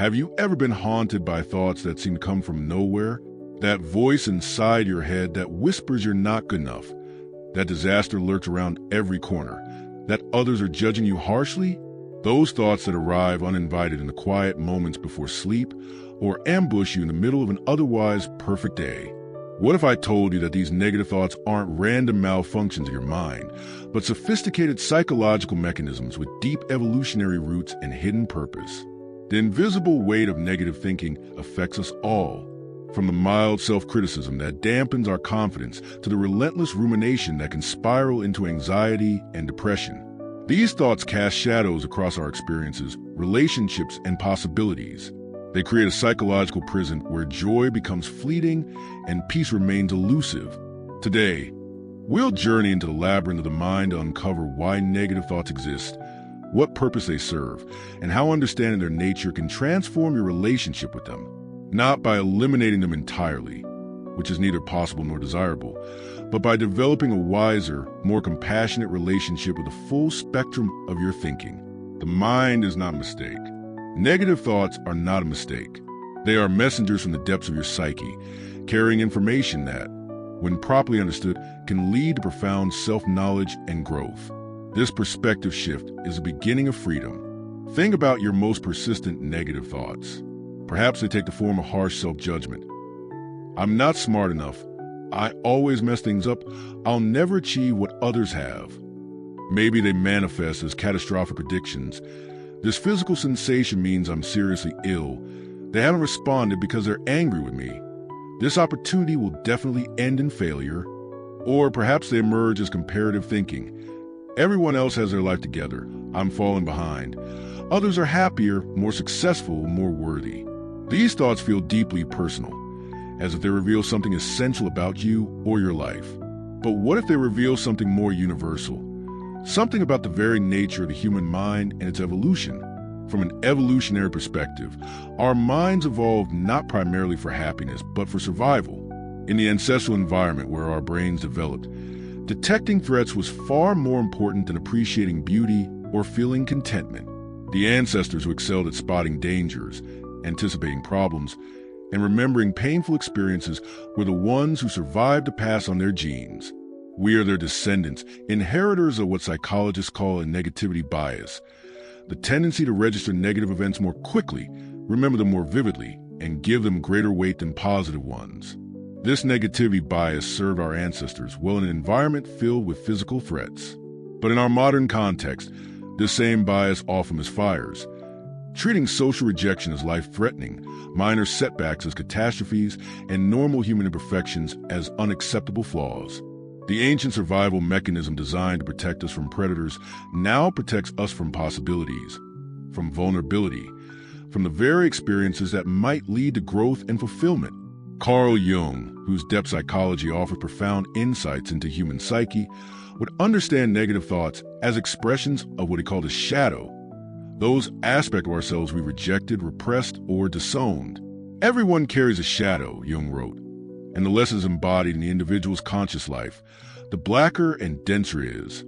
Have you ever been haunted by thoughts that seem to come from nowhere? That voice inside your head that whispers you're not good enough, that disaster lurks around every corner, that others are judging you harshly? Those thoughts that arrive uninvited in the quiet moments before sleep or ambush you in the middle of an otherwise perfect day. What if I told you that these negative thoughts aren't random malfunctions of your mind, but sophisticated psychological mechanisms with deep evolutionary roots and hidden purpose? The invisible weight of negative thinking affects us all, from the mild self-criticism that dampens our confidence to the relentless rumination that can spiral into anxiety and depression. These thoughts cast shadows across our experiences, relationships, and possibilities. They create a psychological prison where joy becomes fleeting and peace remains elusive. Today, we'll journey into the labyrinth of the mind to uncover why negative thoughts exist, what purpose they serve, and how understanding their nature can transform your relationship with them. Not by eliminating them entirely, which is neither possible nor desirable, but by developing a wiser, more compassionate relationship with the full spectrum of your thinking. The mind is not a mistake. Negative thoughts are not a mistake. They are messengers from the depths of your psyche, carrying information that, when properly understood, can lead to profound self-knowledge and growth. This perspective shift is the beginning of freedom. Think about your most persistent negative thoughts. Perhaps they take the form of harsh self-judgment. I'm not smart enough. I always mess things up. I'll never achieve what others have. Maybe they manifest as catastrophic predictions. This physical sensation means I'm seriously ill. They haven't responded because they're angry with me. This opportunity will definitely end in failure. Or perhaps they emerge as comparative thinking. Everyone else has their life together. I'm falling behind. Others are happier, more successful, more worthy. These thoughts feel deeply personal, as if they reveal something essential about you or your life. But what if they reveal something more universal? Something about the very nature of the human mind and its evolution. From an evolutionary perspective, our minds evolved not primarily for happiness, but for survival. In the ancestral environment where our brains developed, detecting threats was far more important than appreciating beauty or feeling contentment. The ancestors who excelled at spotting dangers, anticipating problems, and remembering painful experiences were the ones who survived to pass on their genes. We are their descendants, inheritors of what psychologists call a negativity bias, the tendency to register negative events more quickly, remember them more vividly, and give them greater weight than positive ones. This negativity bias served our ancestors well in an environment filled with physical threats. But in our modern context, this same bias often misfires, treating social rejection as life-threatening, minor setbacks as catastrophes, and normal human imperfections as unacceptable flaws. The ancient survival mechanism designed to protect us from predators now protects us from possibilities, from vulnerability, from the very experiences that might lead to growth and fulfillment. Carl Jung, whose depth psychology offers profound insights into human psyche, would understand negative thoughts as expressions of what he called a shadow, those aspects of ourselves we rejected, repressed, or disowned. Everyone carries a shadow, Jung wrote, and the less is embodied in the individual's conscious life, the blacker and denser it is.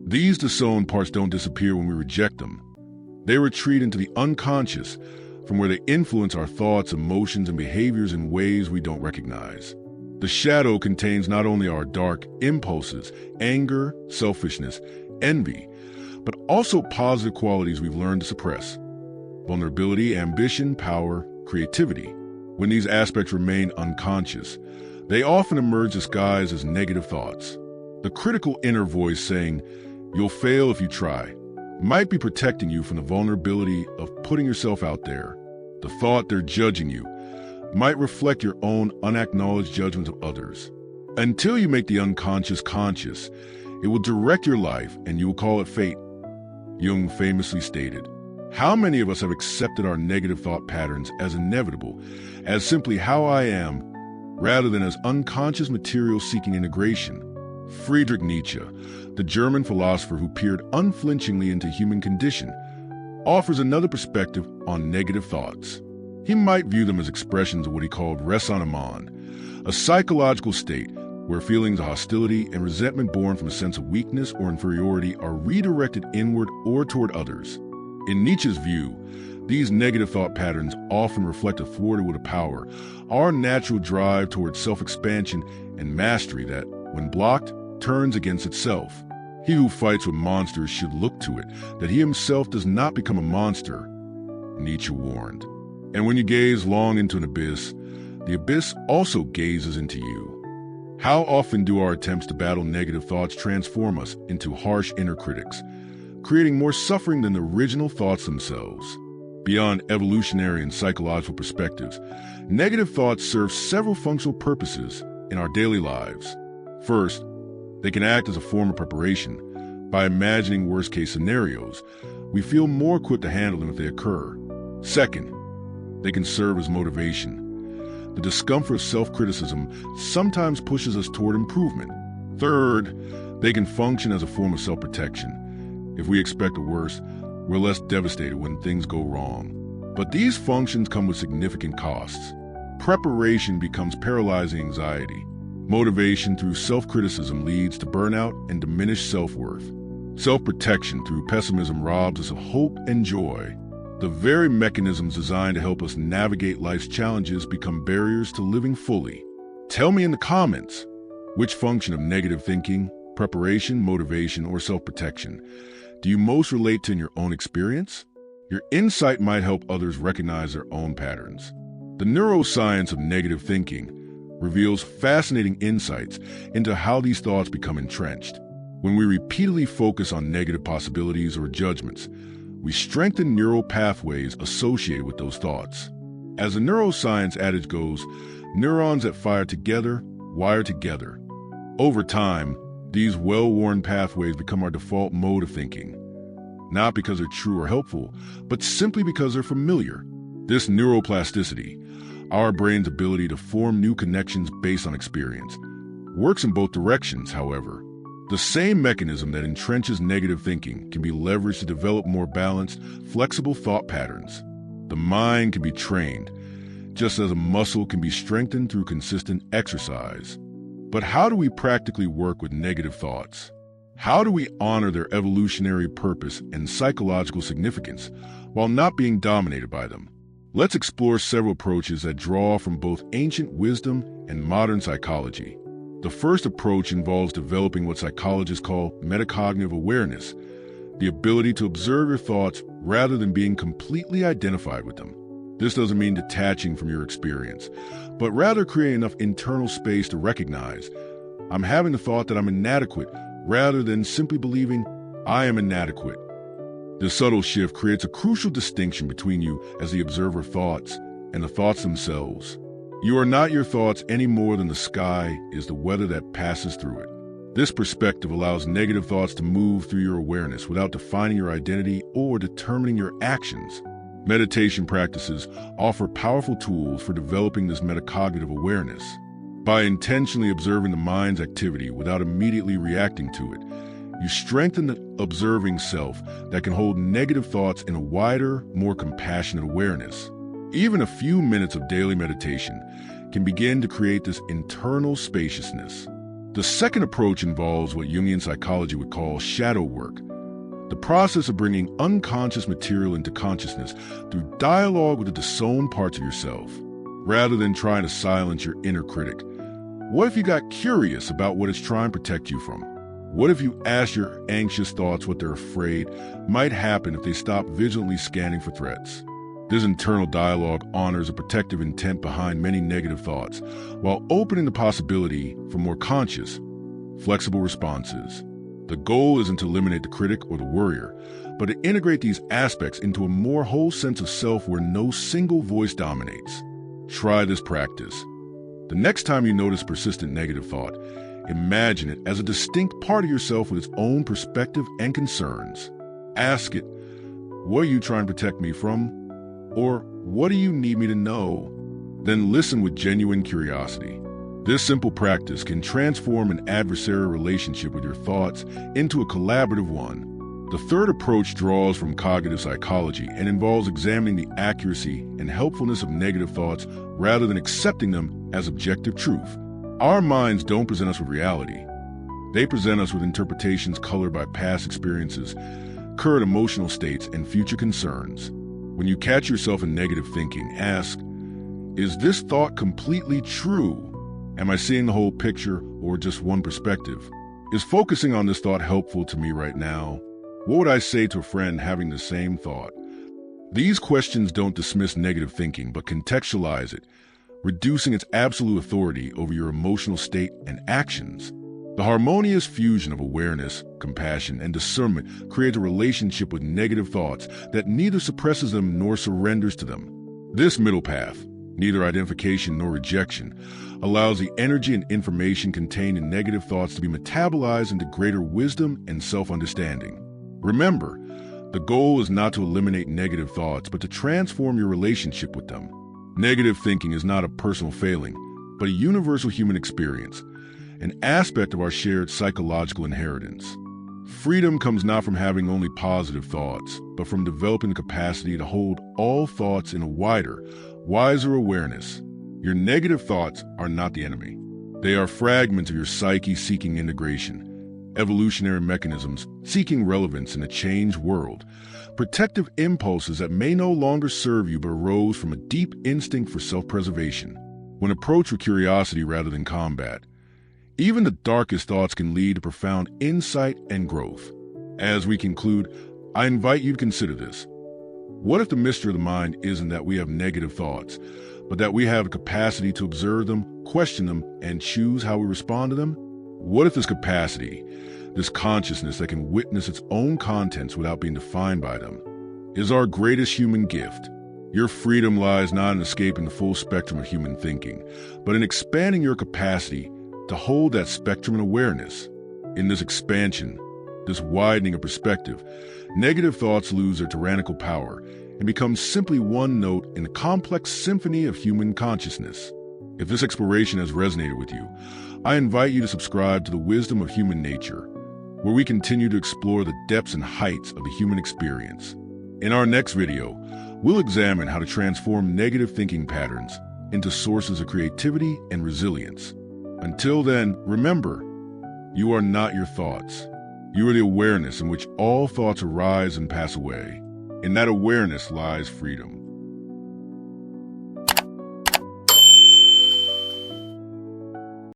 These disowned parts don't disappear when we reject them. They retreat into the unconscious, from where they influence our thoughts, emotions, and behaviors in ways we don't recognize. The shadow contains not only our dark impulses, anger, selfishness, envy, but also positive qualities we've learned to suppress: vulnerability, ambition, power, creativity. When these aspects remain unconscious, they often emerge disguised as negative thoughts. The critical inner voice saying, "You'll fail if you try," might be protecting you from the vulnerability of putting yourself out there. The thought they're judging you might reflect your own unacknowledged judgments of others. Until you make the unconscious conscious, it will direct your life and you will call it fate. Jung famously stated, "How many of us have accepted our negative thought patterns as inevitable, as simply how I am, rather than as unconscious material seeking integration?" Friedrich Nietzsche, the German philosopher who peered unflinchingly into human condition, offers another perspective on negative thoughts. He might view them as expressions of what he called ressentiment, a psychological state where feelings of hostility and resentment born from a sense of weakness or inferiority are redirected inward or toward others. In Nietzsche's view, These negative thought patterns often reflect a thwarted will to power, our natural drive towards self-expansion and mastery that, when blocked, turns against itself. He who fights with monsters should look to it that he himself does not become a monster, Nietzsche warned. And when you gaze long into an abyss, the abyss also gazes into you. How often do our attempts to battle negative thoughts transform us into harsh inner critics, creating more suffering than the original thoughts themselves? Beyond evolutionary and psychological perspectives, negative thoughts serve several functional purposes in our daily lives. First, they can act as a form of preparation. By imagining worst-case scenarios, we feel more equipped to handle them if they occur. Second, they can serve as motivation. The discomfort of self-criticism sometimes pushes us toward improvement. Third, they can function as a form of self-protection. If we expect the worst, we're less devastated when things go wrong. But these functions come with significant costs. Preparation becomes paralyzing anxiety. Motivation through self-criticism leads to burnout and diminished self-worth. Self-protection through pessimism robs us of hope and joy. The very mechanisms designed to help us navigate life's challenges become barriers to living fully. Tell me in the comments, which function of negative thinking, preparation, motivation, or self-protection do you most relate to in your own experience? Your insight might help others recognize their own patterns. The neuroscience of negative thinking reveals fascinating insights into how these thoughts become entrenched. When we repeatedly focus on negative possibilities or judgments, we strengthen neural pathways associated with those thoughts. As the neuroscience adage goes, neurons that fire together wire together. Over time, these well-worn pathways become our default mode of thinking, not because they're true or helpful, but simply because they're familiar. This neuroplasticity, our brain's ability to form new connections based on experience, works in both directions, however. The same mechanism that entrenches negative thinking can be leveraged to develop more balanced, flexible thought patterns. The mind can be trained, just as a muscle can be strengthened through consistent exercise. But how do we practically work with negative thoughts? How do we honor their evolutionary purpose and psychological significance while not being dominated by them? Let's explore several approaches that draw from both ancient wisdom and modern psychology. The first approach involves developing what psychologists call metacognitive awareness, the ability to observe your thoughts rather than being completely identified with them. This doesn't mean detaching from your experience, but rather creating enough internal space to recognize, I'm having the thought that I'm inadequate, rather than simply believing, I am inadequate. This subtle shift creates a crucial distinction between you as the observer of thoughts and the thoughts themselves. You are not your thoughts any more than the sky is the weather that passes through it. This perspective allows negative thoughts to move through your awareness without defining your identity or determining your actions. Meditation practices offer powerful tools for developing this metacognitive awareness. By intentionally observing the mind's activity without immediately reacting to it, you strengthen the observing self that can hold negative thoughts in a wider, more compassionate awareness. Even a few minutes of daily meditation can begin to create this internal spaciousness. The second approach involves what Jungian psychology would call shadow work, the process of bringing unconscious material into consciousness through dialogue with the disowned parts of yourself, rather than trying to silence your inner critic. What if you got curious about what it's trying to protect you from? What if you asked your anxious thoughts what they're afraid might happen if they stop vigilantly scanning for threats? This internal dialogue honors a protective intent behind many negative thoughts, while opening the possibility for more conscious, flexible responses. The goal isn't to eliminate the critic or the worrier, but to integrate these aspects into a more whole sense of self where no single voice dominates. Try this practice. The next time you notice persistent negative thought, imagine it as a distinct part of yourself with its own perspective and concerns. Ask it, what are you trying to protect me from? Or what do you need me to know? Then listen with genuine curiosity. This simple practice can transform an adversarial relationship with your thoughts into a collaborative one. The third approach draws from cognitive psychology and involves examining the accuracy and helpfulness of negative thoughts rather than accepting them as objective truth. Our minds don't present us with reality. They present us with interpretations colored by past experiences, current emotional states, and future concerns. When you catch yourself in negative thinking, ask, is this thought completely true? Am I seeing the whole picture or just one perspective? Is focusing on this thought helpful to me right now? What would I say to a friend having the same thought? These questions don't dismiss negative thinking, but contextualize it, reducing its absolute authority over your emotional state and actions. The harmonious fusion of awareness, compassion, and discernment creates a relationship with negative thoughts that neither suppresses them nor surrenders to them. This middle path, neither identification nor rejection, allows the energy and information contained in negative thoughts to be metabolized into greater wisdom and self-understanding. Remember, the goal is not to eliminate negative thoughts, but to transform your relationship with them. Negative thinking is not a personal failing, but a universal human experience, an aspect of our shared psychological inheritance. Freedom comes not from having only positive thoughts, but from developing the capacity to hold all thoughts in a wider, wiser awareness. Your negative thoughts are not the enemy. They are fragments of your psyche seeking integration, evolutionary mechanisms seeking relevance in a changed world, protective impulses that may no longer serve you but arose from a deep instinct for self-preservation. When approached with curiosity rather than combat, even the darkest thoughts can lead to profound insight and growth. As we conclude, I invite you to consider this. What if the mystery of the mind isn't that we have negative thoughts, but that we have the capacity to observe them, question them, and choose how we respond to them? What if this capacity, this consciousness that can witness its own contents without being defined by them, is our greatest human gift? Your freedom lies not in escaping the full spectrum of human thinking, but in expanding your capacity to hold that spectrum in awareness. In this expansion, this widening of perspective, negative thoughts lose their tyrannical power and become simply one note in the complex symphony of human consciousness. If this exploration has resonated with you, I invite you to subscribe to The Wisdom of Human Nature, where we continue to explore the depths and heights of the human experience. In our next video, we'll examine how to transform negative thinking patterns into sources of creativity and resilience. Until then, remember, you are not your thoughts. You are the awareness in which all thoughts arise and pass away. In that awareness lies freedom.